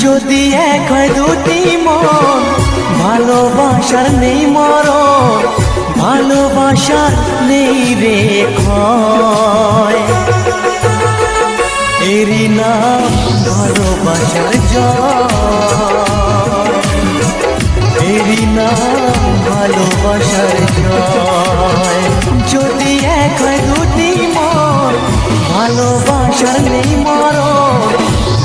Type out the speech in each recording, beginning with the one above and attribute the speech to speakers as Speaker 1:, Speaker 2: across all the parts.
Speaker 1: যদি এক হয় দুটি মন, ভালোবাসার নেই মরণ, ভালোবাসার নেই রে ক্ষয়। এরই নাম ভালোবাসার জয়, এরই নাম ভালোবাসার জয়। যদি এক হয় দুটি মন, ভালোবাসার নেই মরণ,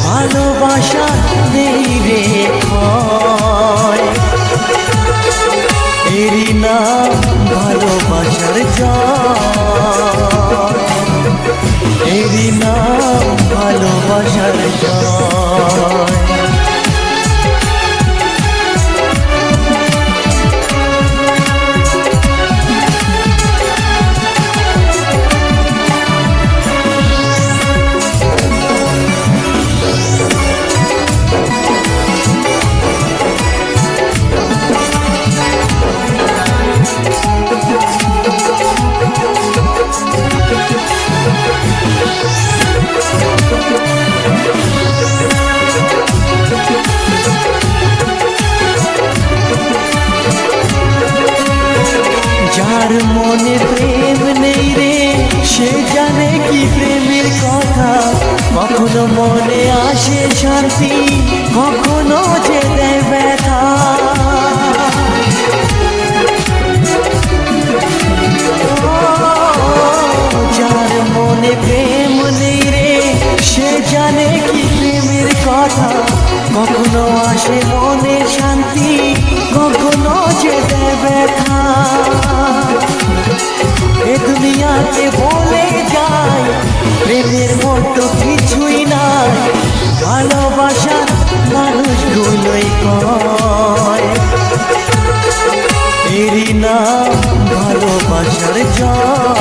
Speaker 1: ভালোবাসার নেই রে ক্ষয়। এরই নাম ভালোবাসার জয়, এরই নাম ভালোবাসার জয়। যার মনে প্রেম নেই রে, সে জানে কি প্রেমের কথা। কখনো মনে আসে শান্তি, কখনো যে দেয় ব্যথা। যার মনে প্রেম নেই রে, সে জানে কি প্রেমের কথা। কখনো আসে মনে শান্তি, কখনো যে দেয় ব্যথা। এ দুনিয়াতে বলে যায় প্রেমের মতো কিছুই নাই, ভালোবাসার মানুষগুলোই কয়। এরই নাম ভালোবাসার জয়,